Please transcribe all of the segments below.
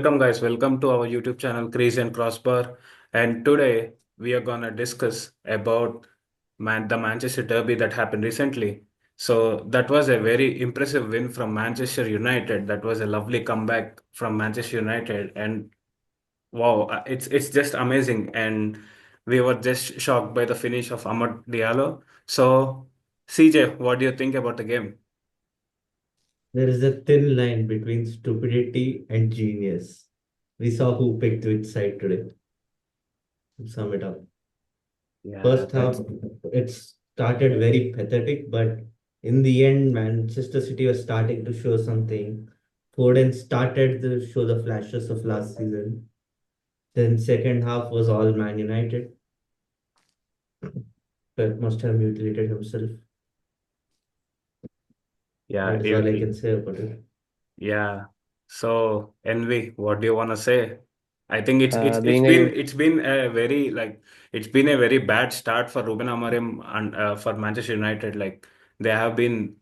welcome guys. Welcome to our YouTube channel, Crazy and Crossbar. And today we are gonna discuss about the Manchester Derby that happened recently. So that was a very impressive win from Manchester United. That was a lovely comeback from Manchester United, and wow, it's just amazing. And we were just shocked by the finish of Amad Diallo. So, CJ, what do you think about the game? There is a thin line between stupidity and genius. We saw who picked which side today. To sum it up. Yeah, First half, that's it started very pathetic, but in the end, Manchester City was starting to show something. Foden started to show the flashes of last season. Then second half was all Man United. Pep must have mutilated himself. yeah. That is all I can say about it. Yeah. So, Envy, what do you want to say? I think Being a it's been a very it's been a very bad start for Ruben Amorim and for Manchester United. Like they have been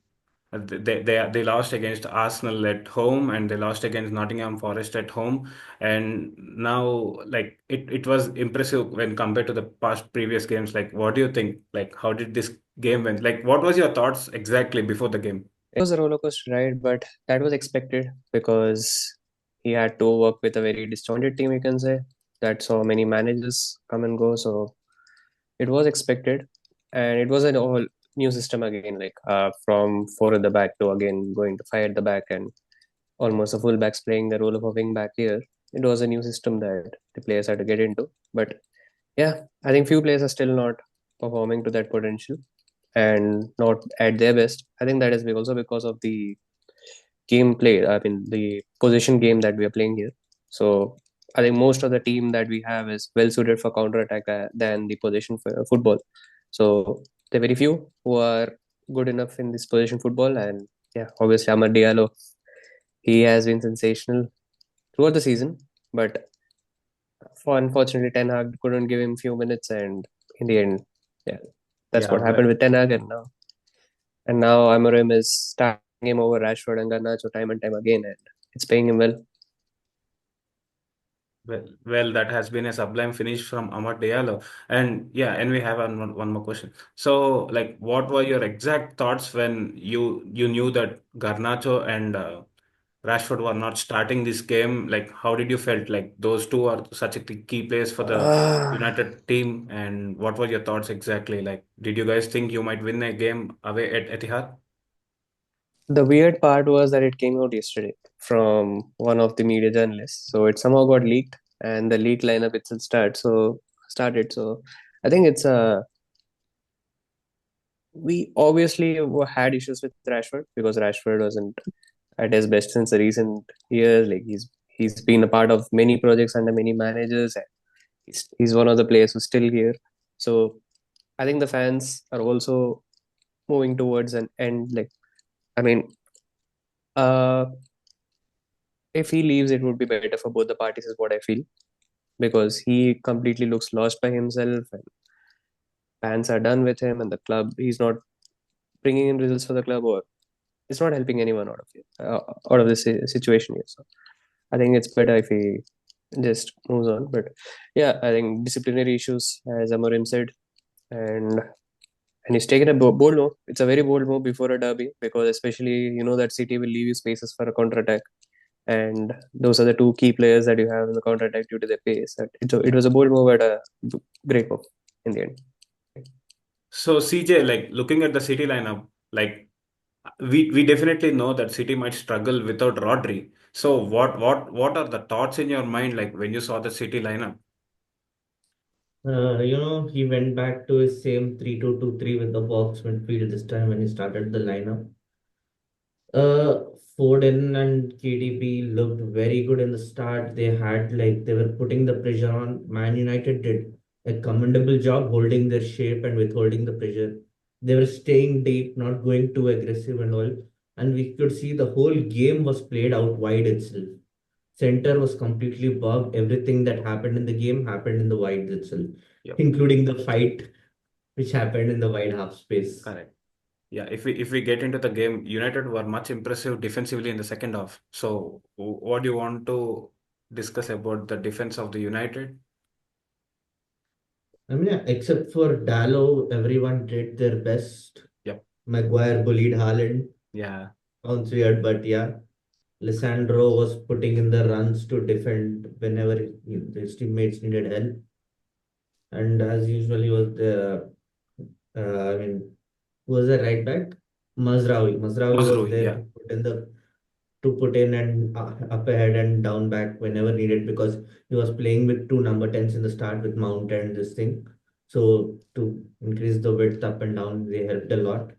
they lost against Arsenal at home, and they lost against Nottingham Forest at home, and now like it was impressive when compared to the past previous games. Like what do you think? Like how did this game went? Like what was your thoughts exactly before the game? it was a roller coaster ride, but that was expected because he had to work with a very disjointed team, you can say, that saw many managers come and go. So it was expected, and it was an all new system again, like from four at the back to again going to five at the back, and almost a fullbacks playing the role of a wing back here. It was a new system that the players had to get into, but yeah, I think few players are still not performing to that potential and not at their best. I think that is also because of the gameplay. I mean, the position game that we are playing here. So I think most of the team that we have is well suited for counter attack than the position for football. So there are very few who are good enough in this position football. And yeah, obviously Amad Diallo, he has been sensational throughout the season, but for unfortunately Ten Hag couldn't give him few minutes, and in the end, yeah, that's Yeah, what happened with Ten Hag, and now Amorim is starting him over Rashford and Garnacho time and time again, and it's paying him well. That has been a sublime finish from Amad Diallo. And yeah, and we have one more question. So, like, what were your exact thoughts when you knew that Garnacho and Rashford were not starting this game? Like, how did you felt? Like, those two are such a key players for the Uh, United team. And what were your thoughts exactly? Like, did you guys think you might win a game away at Etihad? the weird part was that it came out yesterday from one of the media journalists, so it somehow got leaked, and the leak lineup itself started. So I think it's we obviously had issues with Rashford because Rashford wasn't at his best since the recent years. Like he's been a part of many projects under many managers, and he's one of the players who's still here. So I think the fans are also moving towards an end. Like I mean, uh, if he leaves, it would be better for both the parties, is what I feel, because he completely looks lost by himself, and fans are done with him, and the club he's not bringing in results for the club, or it's not helping anyone out of it, out of this situation here. So I think it's better if he just moves on. But yeah, I think disciplinary issues, as Amorim said, and and he's taken a bold move. It's a very bold move before a derby because especially that City will leave you spaces for a counter attack, and those are the two key players that you have in the counter attack due to their pace. It was a bold move at a great move in the end. So, CJ, like looking at the City lineup, like we definitely know that City might struggle without Rodri. So what are the thoughts in your mind like when you saw the City lineup? He went back to his same 3-2-2-3 with the box midfield this time when he started the lineup. Uh, Foden and KDB looked very good in the start. They were putting the pressure on. Man United did a commendable job holding their shape and withholding the pressure. They were staying deep, not going too aggressive and all. And we could see the whole game was played out wide itself. Center was completely bugged. Everything that happened in the game happened in the wide itself, Yep, including the fight which happened in the wide half space. correct. Yeah, if we get into the game, United were much impressive defensively in the second half. So what do you want to discuss about the defense of the United? I mean, yeah, except for Dallo, everyone did their best. Yep. Maguire bullied Haaland. Yeah. Sounds weird, but yeah. Lissandro was putting in the runs to defend whenever his teammates needed help. And as usual, he was the, I mean, who was the right back? Mazraoui. Mazraoui was Mazrui, there yeah. to put in and up ahead and down back whenever needed, because he was playing with two number 10s in the start with Mount and this thing. So to increase the width up and down, they helped a lot.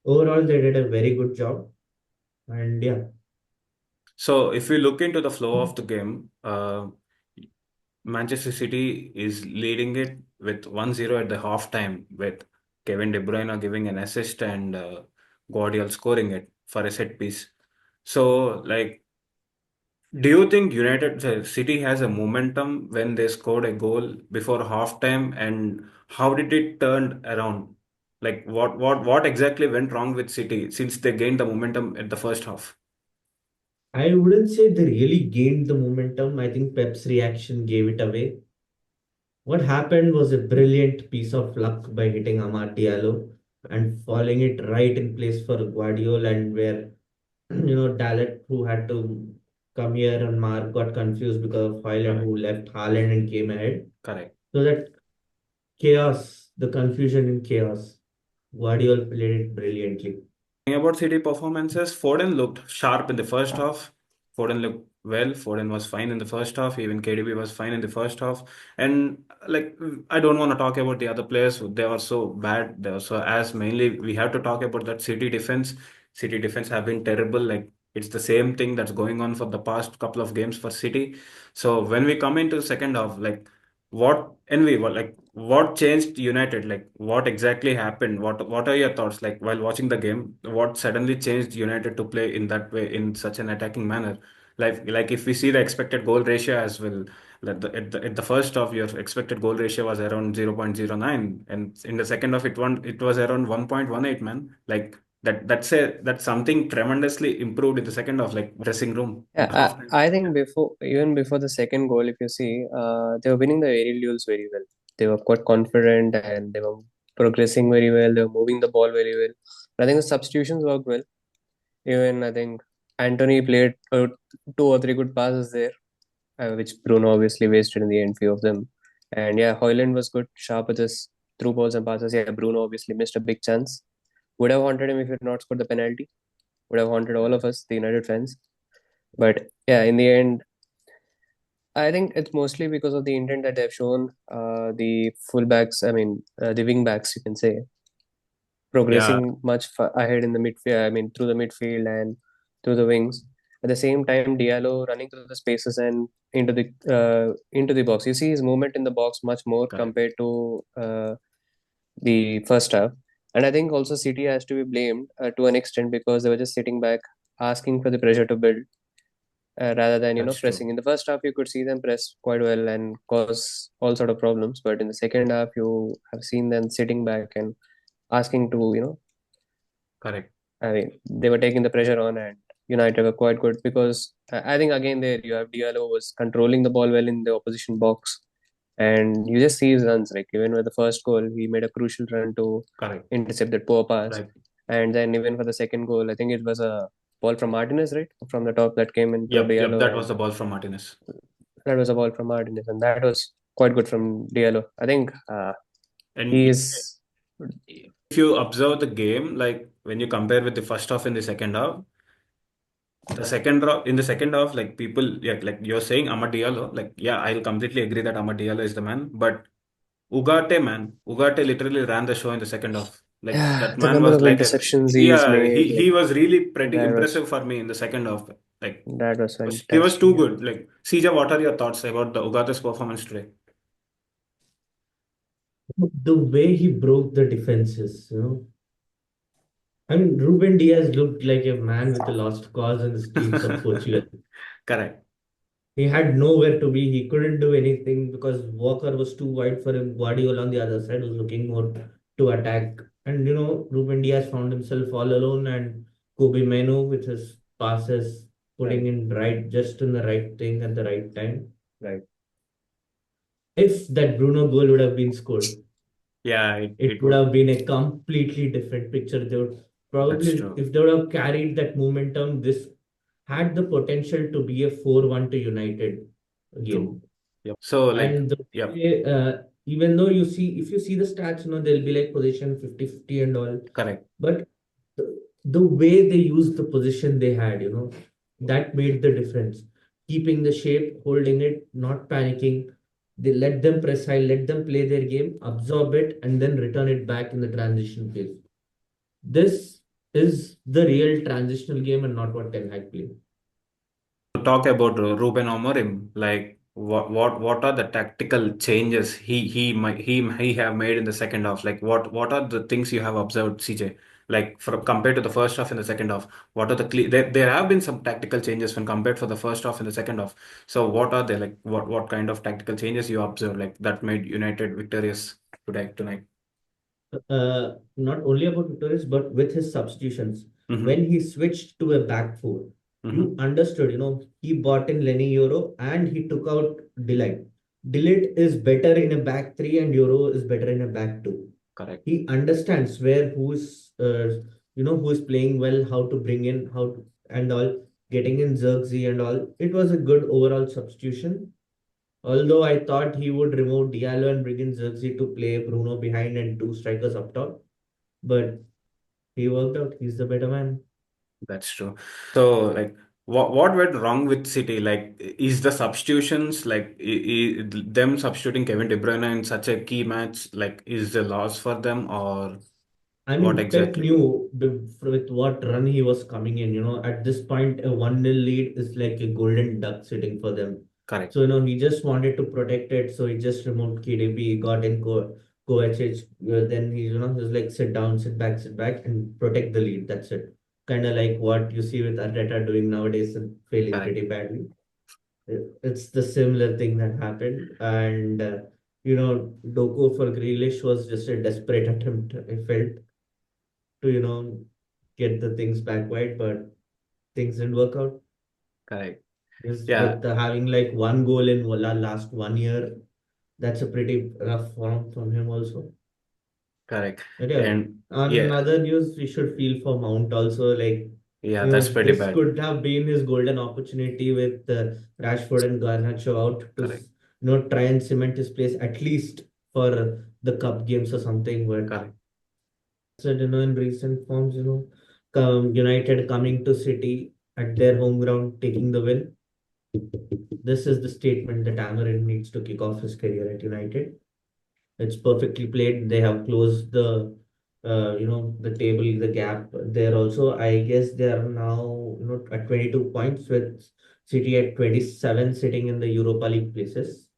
Overall, they did a very good job. And yeah, So if we look into the flow of the game, Manchester City is leading it with 1-0 at the halftime, with Kevin De Bruyne giving an assist and Guardiola scoring it for a set piece. So, like, do you think City has a momentum when they scored a goal before halftime, and how did it turn around? Like, what exactly went wrong with City since they gained the momentum at the first half? I wouldn't say they really gained the momentum. I think Pep's reaction gave it away. What happened was a brilliant piece of luck by hitting Amad Diallo and falling it right in place for Guardiola, and where Dalit, who had to come here and Mark, got confused because of Haaland, Correct, who left Haaland and came ahead. correct. So that chaos, the confusion in chaos, Guardiola played it brilliantly. About City performances, Foden looked sharp in the first half. Foden looked well. Foden was fine in the first half. Even KDB was fine in the first half. And like, I don't want to talk about the other players. They were so bad. They were so as mainly we have to talk about that City defense. City defense have been terrible. Like it's the same thing that's going on for the past couple of games for City. So when we come into second half, like what changed United? Like what exactly happened? What are your thoughts? Like while watching the game, what suddenly changed United to play in that way in such an attacking manner? Like if we see the expected goal ratio as well, like at the first half, your expected goal ratio was around 0.09, and in the second half, it was around 1.18, man. Like that's something tremendously improved in the second half, like dressing room in Yeah, the half time. I think even before the second goal, if you see, they were winning the aerial duels very well. They were quite confident and they were progressing very well. They were moving the ball very well. I think the substitutions worked well. Even I think Anthony played two or three good passes there, which Bruno obviously wasted in the end, few of them. And yeah, Hoyland was good, sharp with his through balls and passes. Yeah, Bruno obviously missed a big chance. Would have wanted him if he had not scored the penalty. Would have wanted all of us, the United fans. But yeah, in the end, I think it's mostly because of the intent that they've shown. The fullbacks, I mean, the wing backs, you can say, Yeah, progressing much ahead in the midfield. I mean, through the midfield and through the wings. At the same time, Diallo running through the spaces and into the box. You see his movement in the box much more correct. compared to the first half. And I think also City has to be blamed to an extent because they were just sitting back, asking for the pressure to build rather than That's true. pressing. In the first half, you could see them press quite well and cause all sort of problems, but in the second half, you have seen them sitting back and asking to Correct. I mean, they were taking the pressure on, and United were quite good because I think again there you have Diallo was controlling the ball well in the opposition box, and you just see his runs. Like even with the first goal, he made a crucial run to Correct. intercept that poor pass, Right. and then even for the second goal, I think it was a ball from Martinez, right, from the top that came into Yep. Yep. Diallo, That was and the ball from Martinez. that was a ball from Martinez, and that was quite good from Diallo. I think And he is. if you observe the game, like when you compare with the first half and the second half, in the second half, like people, yeah, like you're saying Amad Diallo, like yeah, I'll completely agree that Amad Diallo is the man, but Ugarte literally ran the show in the second half. Like Yeah, that the man number was of like interceptions he's yeah, made, he like was really pretty that was impressive for me in the second half. Like that was he was fantastic. too good. Like CJ, what are your thoughts about the Ugate's performance today? The way he broke the defenses. I mean, Ruben Diaz looked like a man with a lost cause in the streets of Portugal. Correct. He had nowhere to be. He couldn't do anything because Walker was too wide for him. Guardiola on the other side was looking more to attack. And Ruben Diaz found himself all alone, and Kobe Menu with his passes. putting Right. in just in the right thing at the right time. Right. If that Bruno goal would have been scored, Yeah, it it would would. have been a completely different picture. They would That's probably, true. if they would have carried that momentum, this had the potential to be a 4-1 to United True. game. Yep. So like, And the yep, way, even though if you see the stats, they'll be like position 50-50 and all. correct. But the way they used the position they had, that made the difference. Keeping the shape, holding it, not panicking. They let them press high, let them play their game, absorb it, and then return it back in the transition phase. This is the real transitional game and not what Ten Hag played. To talk about Ruben Amorim, like what are the tactical changes he have made in the second half? Like what are the things you have observed, CJ? Like for compared to the first half and the second half, what are there have been some tactical changes when compared for the first half and the second half. So what are they like? What kind of tactical changes you observe like that made United victorious tonight? Not only about Torres, but with his substitutions. Mm-hmm. When he switched to a back four, Mm-hmm. you understood, he bought in Lenny Euro and he took out Delight. Delight is better in a back three and Euro is better in a back two. Correct. He understands who is playing well, how to bring in, and all, getting in Xerxes and all. It was a good overall substitution. Although I thought he would remove Diallo and bring in Xerxes to play Bruno behind and two strikers up top, but he worked out. He's the better man. That's true. So, like, what went wrong with City? Like, is the substitutions like them substituting Kevin De Bruyne in such a key match? Like, is the loss for them or I what mean, Pep exactly? knew with what run he was coming in. At this point, a 1-0 lead is like a golden duck sitting for them. Correct. So, he just wanted to protect it. So he just removed KDB, got in Kovacic. Then he was like, sit back, and protect the lead. That's it. Kind of like what you see with Arteta doing nowadays and failing Correct. pretty badly. It's the similar thing that happened. And, Doku for Grealish was just a desperate attempt, I felt, to get the things back right, but things didn't work out. Correct. Because Yeah. with having like one goal in last 1 year, that's a pretty rough form from him also. Correct. But yeah, And on yeah, other news, we should feel for Mount also. Like, yeah, that's pretty this bad. could have been his golden opportunity with Rashford and Garnacho out to Correct. try and cement his place at least for the cup games or something. But Correct. said, in recent forms, United coming to City at their home ground, taking the win. This is the statement that Amarin needs to kick off his career at United. It's perfectly played. They have closed the table, the gap there also. I guess they are now, at 22 points with City at 27, sitting in the Europa League places.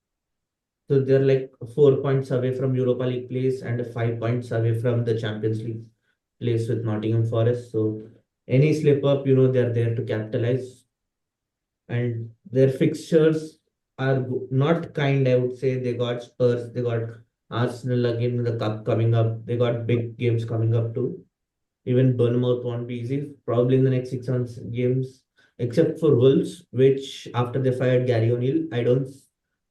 So they're like 4 points away from Europa League place and 5 points away from the Champions League place with Nottingham Forest. So any slip up, they're there to capitalize. And their fixtures are not kind, I would say. They got Spurs, they got Arsenal again in the cup coming up. They got big games coming up too. Even Bournemouth won't be easy, probably in the next 6 months games, except for Wolves, which after they fired Gary O'Neill, I don't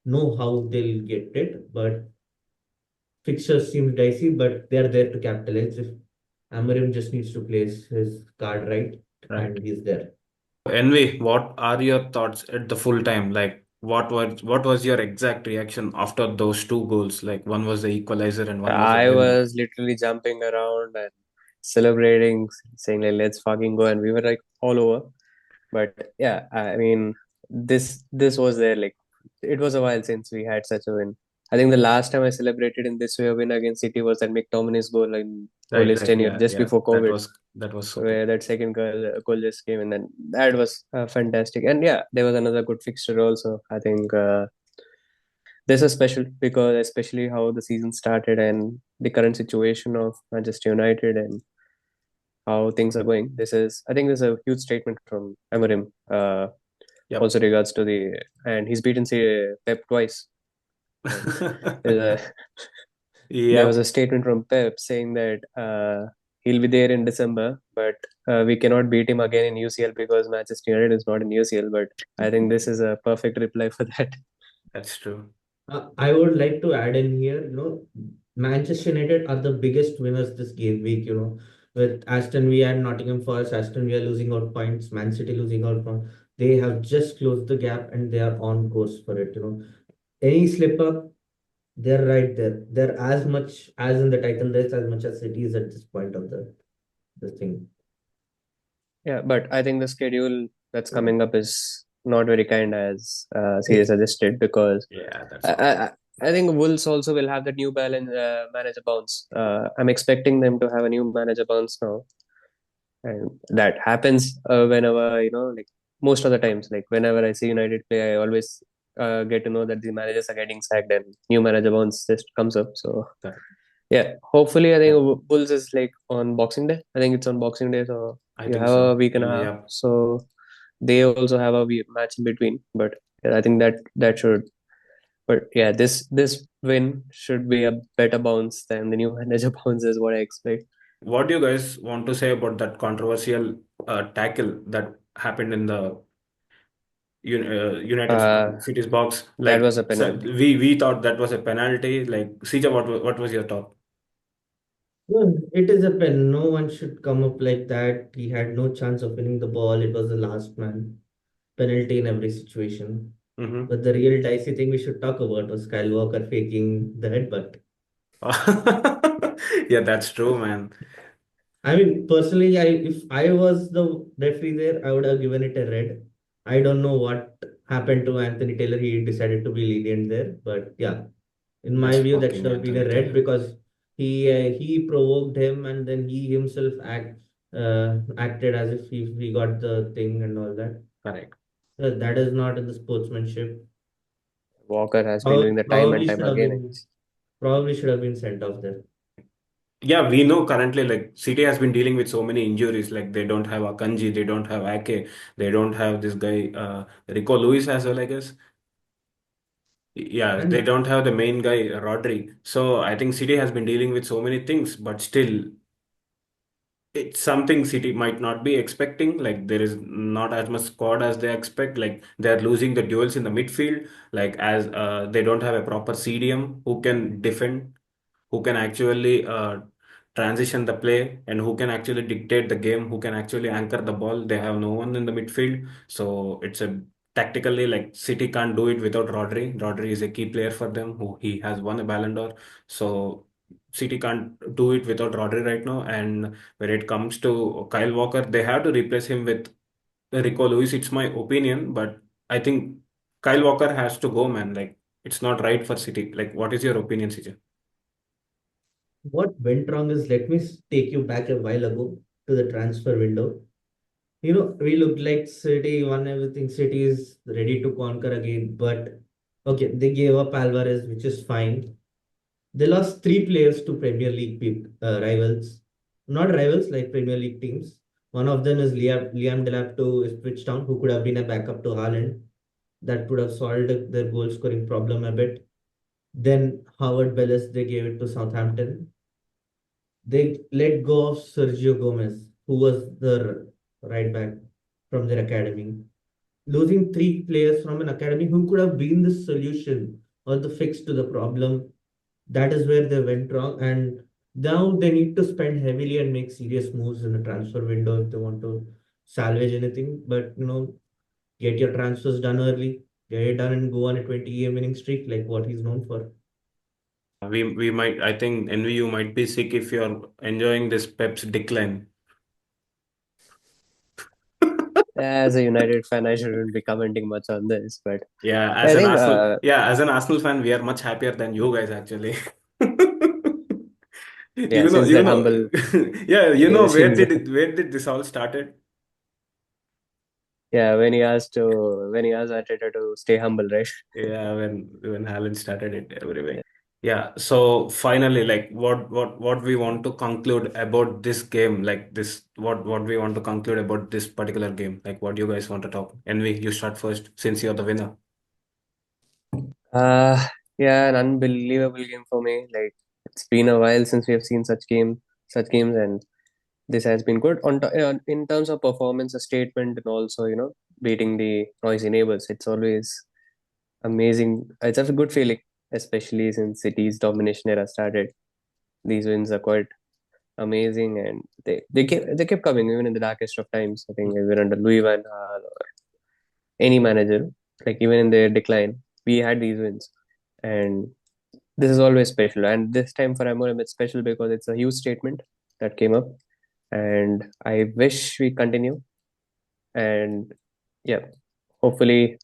know how they'll get it, but fixtures seem dicey, but they're there to capitalize. If Amarim just needs to place his card right, Right. and he's there. Envy, what are your thoughts at the full time? Like, what was your exact reaction after those two goals? Like, one was the equalizer and one was the I winner. was literally jumping around and celebrating, saying like, "Let's fucking go!" And we were like all over. But yeah, I mean, this was there. Like, it was a while since we had such a win. I think the last time I celebrated in this way a win against City was that McTominay's goal in Right, Ole's right. tenure Yeah, just yeah. before COVID, That was super. where that second goal just came, and then that was fantastic. And yeah, there was another good fixture also. I think this is special because especially how the season started and the current situation of Manchester United and how things are going. I think, this is a huge statement from Amarim. Yep. Also regards to and he's beaten say Pep twice. And there's a, there was Yep. a statement from Pep saying that he'll be there in December, but we cannot beat him again in UCL because Manchester United is not in UCL. But I think this is a perfect reply for that. That's true. I would like to add in here, Manchester United are the biggest winners this game week, with Aston Villa and Nottingham Forest, Aston Villa losing out points, Man City losing out points. They have just closed the gap and they are on course for it. Any slip up, they're right there. They're as much as in the title race as much as City is at this point of the thing. Yeah, but I think the schedule that's Yeah. coming up is not very kind as CA Ex- suggested because Yeah, that's I, not. I, I think Wolves also will have the new balance manager bounce. I'm expecting them to have a new manager bounce now, and that happens whenever like most of the times. Like whenever I see United play, I always get to know that the managers are getting sacked and new manager bounce just comes up. So Correct. yeah, hopefully I think Yeah, Bulls is like on Boxing Day. I think it's on Boxing Day, so I you think have a so. week and a half. Yeah. So they also have a match in between. But yeah, I think that should. But yeah, this win should be a better bounce than the new manager bounce is what I expect. What do you guys want to say about that controversial tackle that happened in the United Uh, City's box? that Like, was a so penalty. we thought that was a penalty. Like, Sija, what was your thought? Well, it is a pen. No one should come up like that. He had no chance of winning the ball. It was the last man. Penalty in every situation. Mm-hmm. But the real dicey thing we should talk about was Kyle Walker faking the headbutt. Yeah, that's true, man. I mean, personally, if I was the referee there, I would have given it a red. I don't know what happened to Anthony Taylor. He decided to be lenient there, but yeah, in my That's view, that should fucking have been a Anthony red Taylor. because he provoked him and then he himself acted as if he got the thing and all that. Correct. So that is not in the sportsmanship. Walker has been doing the time and Probably time should have again. been probably should have been sent off there. Yeah, we know currently like City has been dealing with so many injuries. Like they don't have Akanji, they don't have Ake, they don't have this guy Rico Lewis as well, I guess. Yeah, they And don't have the main guy Rodri. So I think City has been dealing with so many things, but still it's something City might not be expecting. Like there is not as much squad as they expect. Like they're losing the duels in the midfield. Like as they don't have a proper CDM who can defend, who can actually transition the play, and who can actually dictate the game, who can actually anchor the ball. They have no one in the midfield. So it's a tactically like City can't do it without Rodri. Rodri is a key player for them who he has won a Ballon d'Or. So City can't do it without Rodri right now. And when it comes to Kyle Walker, they have to replace him with Rico Lewis. It's my opinion, but I think Kyle Walker has to go, man. Like it's not right for City. Like what is your opinion, CJ? what went wrong is, let me take you back a while ago to the transfer window. We looked like City won everything. City is ready to conquer again. But okay, they gave up Alvarez, which is fine. They lost three players to Premier League rivals, not rivals like Premier League teams. One of them is Liam Delap to Ipswich Town, who could have been a backup to Haaland. That would have solved their goal scoring problem a bit. Then Howard Bellis, they gave it to Southampton. They let go of Sergio Gomez, who was the right back from their academy. Losing three players from an academy who could have been the solution or the fix to the problem, that is where they went wrong. And now they need to spend heavily and make serious moves in the transfer window if they want to salvage anything. But get your transfers done early, get it done and go on a 20-game winning streak like what he's known for. We might I think NVU might be sick if you're enjoying this Pep's decline. As a United fan, I shouldn't be commenting much on this, but Yeah, I as an think Arsenal, yeah, as an Arsenal fan, we are much happier than you guys actually. yeah, since You that know, humble, yeah, yeah, since where did this all started? yeah, when he asked Arteta to stay humble, right? Yeah, when Haaland started it everywhere. Yeah, so finally, like what we want to conclude about this game, like this what we want to conclude about this particular game, like what you guys want to talk. Envy, you start first since you're the winner. Uh, yeah, an unbelievable game for me. Like it's been a while since we have seen such games, and this has been good in terms of performance, a statement, and also beating the noisy neighbors. It's always amazing. It's a good feeling, especially since City's domination era started. These wins are quite amazing, and they kept coming even in the darkest of times. I think even under Louis Van Gaal or any manager, like even in their decline, we had these wins, and this is always special. And this time for Amorim, it's special because it's a huge statement that came up, and I wish we continue. And yeah, hopefully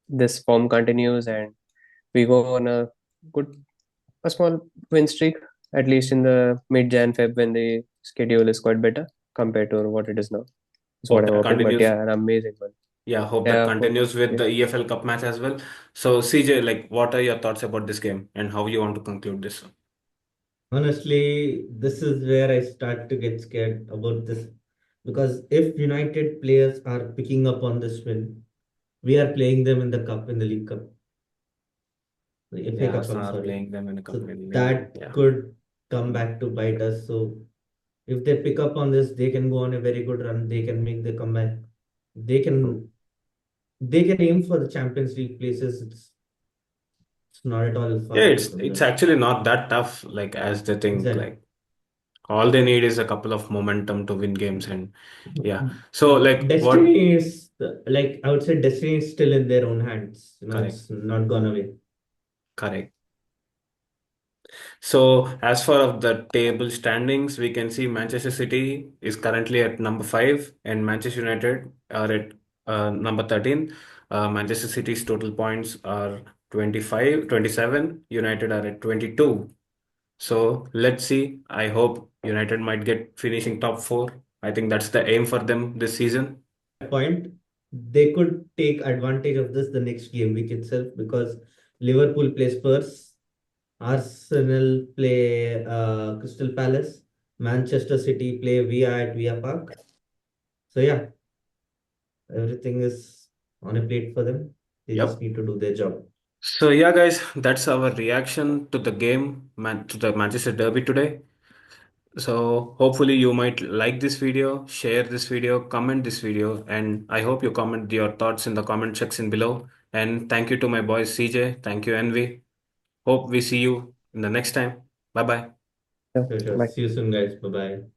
this form continues and we go on good a small win streak, at least in the mid Jan Feb when the schedule is quite better compared to what it is now. Is what Hope I'm that hoping. But continues. yeah, an amazing one. Yeah, hope that Yeah, continues with yeah. the EFL Cup match as well. So, CJ, like, what are your thoughts about this game and how you want to conclude this one? Honestly, this is where I start to get scared about this because if United players are picking up on this win, we are playing them in the cup, in the League Cup, the FA Yeah, Cup, I'm Arsenal are sorry. playing them in a So cup anyway. that Yeah. could come back to bite us. So if they pick up on this, they can go on a very good run. They can make the comeback. They can they can aim for the Champions League places. It's not at all Yeah, far away from it's them. actually not that tough, like as they think. Exactly. Like all they need is a couple of momentum to win games, and yeah. So, like, what? Destiny is like I would say destiny is still in their own hands. Correct, It's not gone away. correct. So, as far of the table standings, we can see Manchester City is currently at number 5 and Manchester United are at number 13. Manchester City's total points are 25, 27. United are at 22. So, let's see. I hope United might get finishing top 4. I think that's the aim for them this season. Point, they could take advantage of this the next game week itself because Liverpool plays Spurs, Arsenal play Crystal Palace, Manchester City play Villa at Villa Park. So yeah, everything is on a plate for them. They just Yep. need to do their job. So yeah, guys, that's our reaction to the game, to the Manchester Derby today. So hopefully you might like this video, share this video, comment this video, and I hope you comment your thoughts in the comment section below. And thank you to my boys CJ, thank you Envy. Hope we see you in the next time. Bye bye. Yeah. Sure, sure. Bye. See you soon, guys. Bye bye.